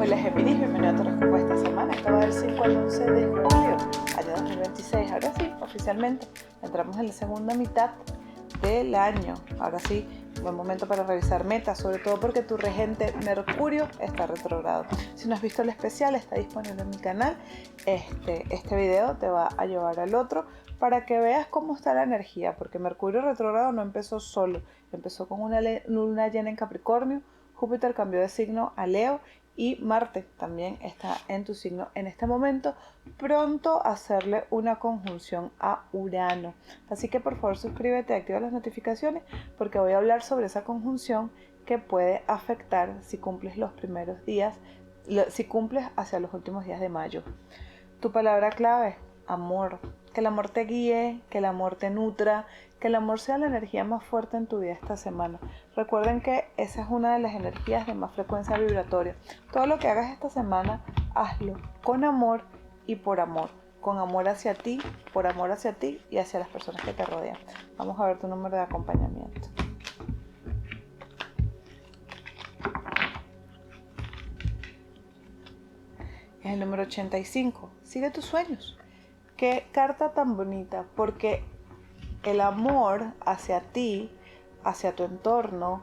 Hola Géminis, bienvenido a tu horóscopo esta semana. Esto va del 5 al 11 de julio, año 2026. Ahora sí, oficialmente, entramos en la segunda mitad del año. Ahora sí, buen momento para revisar metas, sobre todo porque tu regente Mercurio está retrógrado. Si no has visto el especial, está disponible en mi canal. Este video te va a llevar al otro para que veas cómo está la energía, porque Mercurio retrógrado no empezó solo, empezó con una luna llena en Capricornio, Júpiter cambió de signo a Leo y Marte también está en tu signo en este momento, pronto a hacerle una conjunción a Urano. Así que por favor suscríbete, activa las notificaciones porque voy a hablar sobre esa conjunción que puede afectar si cumples los primeros días, si cumples hacia los últimos días de mayo. Tu palabra clave, amor. Que el amor te guíe, que el amor te nutra, que el amor sea la energía más fuerte en tu vida esta semana. Recuerden que esa es una de las energías de más frecuencia vibratoria. Todo lo que hagas esta semana, hazlo con amor y por amor. Con amor hacia ti, por amor hacia ti y hacia las personas que te rodean. Vamos a ver tu número de acompañamiento. Es el número 85. Sigue tus sueños. Qué carta tan bonita, porque el amor hacia ti, hacia tu entorno,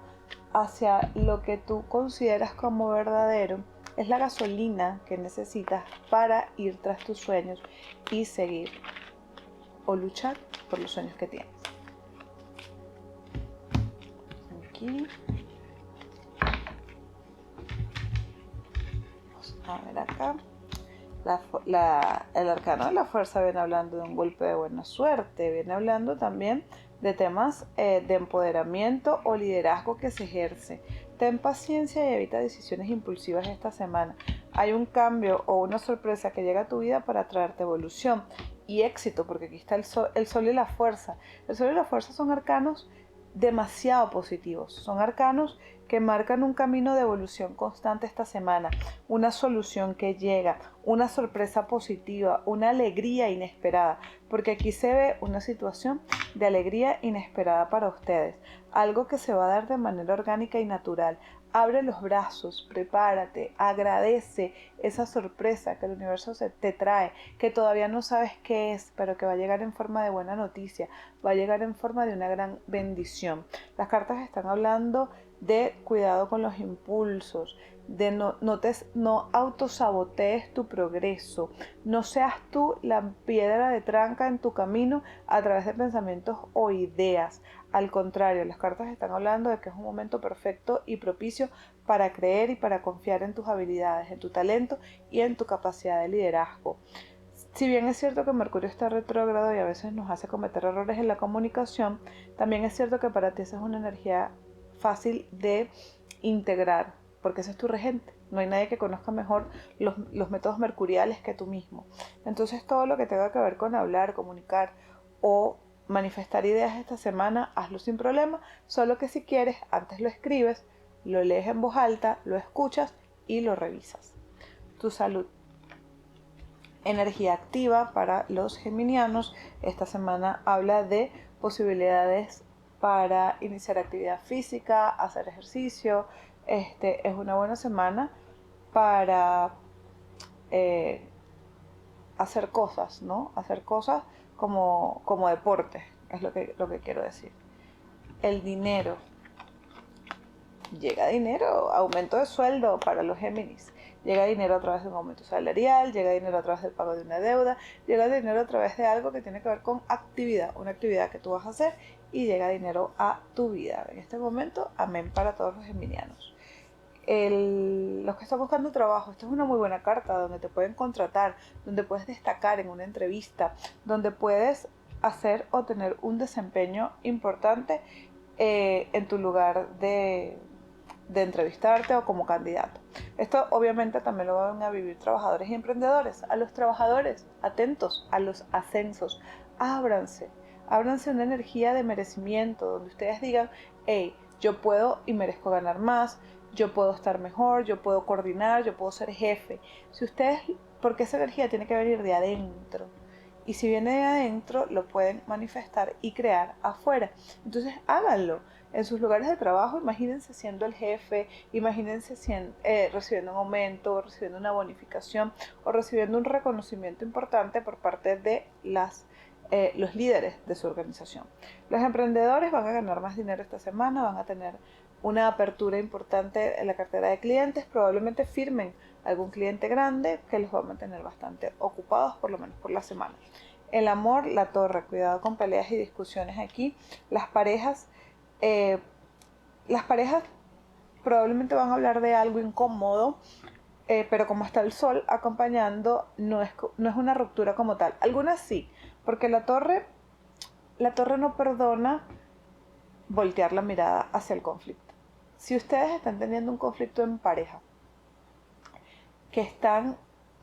hacia lo que tú consideras como verdadero, es la gasolina que necesitas para ir tras tus sueños y seguir o luchar por los sueños que tienes. Aquí. Vamos a ver acá. El arcano de la fuerza viene hablando de un golpe de buena suerte, viene hablando también de temas de empoderamiento o liderazgo que se ejerce. Ten paciencia y evita decisiones impulsivas esta semana. Hay un cambio o una sorpresa que llega a tu vida para traerte evolución y éxito, porque aquí está el sol y la fuerza. El sol y la fuerza son arcanos demasiado positivos, son arcanos que marcan un camino de evolución constante esta semana, una solución que llega, una sorpresa positiva, una alegría inesperada, porque aquí se ve una situación de alegría inesperada para ustedes, algo que se va a dar de manera orgánica y natural. Abre los brazos, prepárate, agradece esa sorpresa que el universo te trae, que todavía no sabes qué es, pero que va a llegar en forma de buena noticia, va a llegar en forma de una gran bendición. Las cartas están hablando de cuidado con los impulsos, de no autosabotees tu progreso, no seas tú la piedra de tranca en tu camino a través de pensamientos o ideas. Al contrario, las cartas están hablando de que es un momento perfecto y propicio para creer y para confiar en tus habilidades, en tu talento y en tu capacidad de liderazgo. Si bien es cierto que Mercurio está retrógrado y a veces nos hace cometer errores en la comunicación, también es cierto que para ti esa es una energía fácil de integrar, porque ese es tu regente. No hay nadie que conozca mejor los métodos mercuriales que tú mismo. Entonces todo lo que tenga que ver con hablar, comunicar o manifestar ideas esta semana, hazlo sin problema, solo que si quieres, antes lo escribes, lo lees en voz alta, lo escuchas y lo revisas. Tu salud. Energía activa para los geminianos. Esta semana habla de posibilidades para iniciar actividad física, hacer ejercicio. Es una buena semana para hacer cosas, ¿no? Hacer cosas como deporte, es lo que quiero decir. El dinero. Llega dinero, aumento de sueldo para los Géminis. Llega dinero a través de un aumento salarial, llega dinero a través del pago de una deuda, llega dinero a través de algo que tiene que ver con actividad, una actividad que tú vas a hacer y llega dinero a tu vida. En este momento, amén para todos los geminianos. Los que están buscando trabajo, esta es una muy buena carta donde te pueden contratar, donde puedes destacar en una entrevista, donde puedes hacer o tener un desempeño importante en tu lugar de entrevistarte o como candidato. Esto obviamente también lo van a vivir trabajadores y emprendedores. A los trabajadores, atentos a los ascensos, ábranse una energía de merecimiento, donde ustedes digan, hey, yo puedo y merezco ganar más, yo puedo estar mejor, yo puedo coordinar, yo puedo ser jefe. Si ustedes, porque esa energía tiene que venir de adentro, Y si viene de adentro, lo pueden manifestar y crear afuera. Entonces háganlo. En sus lugares de trabajo, imagínense siendo el jefe, imagínense recibiendo un aumento, recibiendo una bonificación o recibiendo un reconocimiento importante por parte de los líderes de su organización. Los emprendedores van a ganar más dinero esta semana, van a tener una apertura importante en la cartera de clientes, probablemente firmen algún cliente grande que los va a mantener bastante ocupados, por lo menos por la semana. El amor, la torre, cuidado con peleas y discusiones aquí. Las parejas probablemente van a hablar de algo incómodo, pero como está el sol acompañando, no es una ruptura como tal. Algunas sí, porque la torre no perdona voltear la mirada hacia el conflicto. Si ustedes están teniendo un conflicto en pareja, que están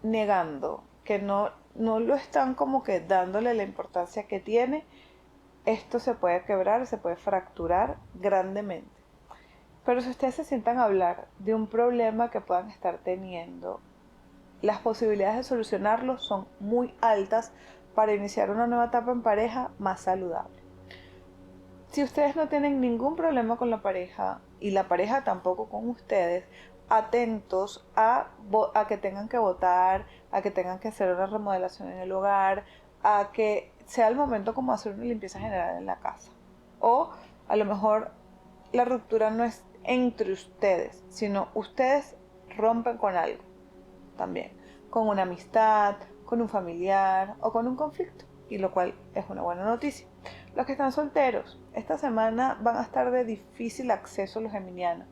negando, que no lo están como que dándole la importancia que tiene, esto se puede quebrar, se puede fracturar grandemente. Pero si ustedes se sientan a hablar de un problema que puedan estar teniendo, las posibilidades de solucionarlo son muy altas para iniciar una nueva etapa en pareja más saludable. Si ustedes no tienen ningún problema con la pareja y la pareja tampoco con ustedes, atentos a que tengan que votar, a que tengan que hacer una remodelación en el hogar, a que sea el momento como hacer una limpieza general en la casa. O a lo mejor la ruptura no es entre ustedes, sino ustedes rompen con algo también, con una amistad, con un familiar o con un conflicto, y lo cual es una buena noticia. Los que están solteros, esta semana van a estar de difícil acceso los geminianos,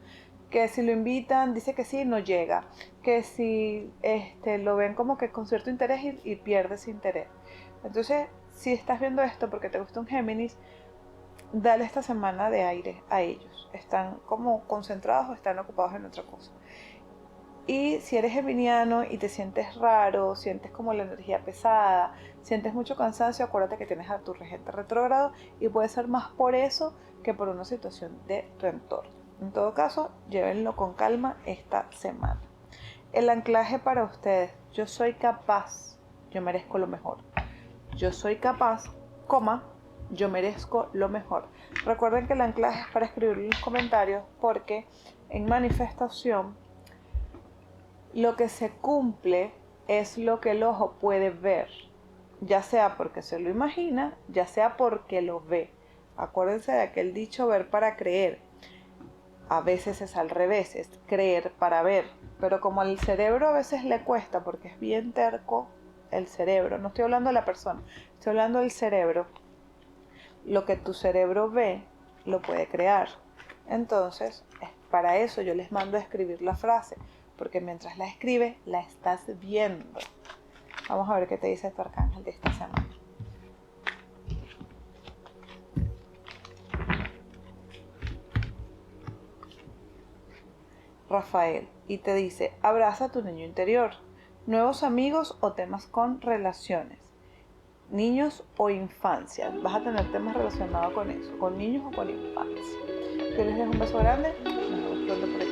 que si lo invitan dice que sí, no llega, que si lo ven como que con cierto interés y pierde ese interés. Entonces, si estás viendo esto porque te gusta un Géminis, dale esta semana de aire a ellos. Están como concentrados o están ocupados en otra cosa. Y si eres geminiano y te sientes raro, sientes como la energía pesada, sientes mucho cansancio, acuérdate que tienes a tu regente retrógrado y puede ser más por eso que por una situación de tu entorno. En todo caso, llévenlo con calma esta semana. El anclaje para ustedes: yo soy capaz, yo merezco lo mejor. Yo soy capaz, yo merezco lo mejor. Recuerden que el anclaje es para escribirlo en los comentarios, porque en manifestación lo que se cumple es lo que el ojo puede ver, ya sea porque se lo imagina, ya sea porque lo ve. Acuérdense de aquel dicho, ver para creer. A veces es al revés, es creer para ver. Pero como al cerebro a veces le cuesta, porque es bien terco el cerebro, no estoy hablando de la persona, estoy hablando del cerebro. Lo que tu cerebro ve, lo puede crear. Entonces, para eso yo les mando a escribir la frase, porque mientras la escribes, la estás viendo. Vamos a ver qué te dice tu arcángel de esta semana. Rafael, y te dice: abraza a tu niño interior. Nuevos amigos o temas con relaciones. Niños o infancia. Vas a tener temas relacionados con eso, con niños o con infancia. Yo les dejo un beso grande. Nos vemos pronto por aquí.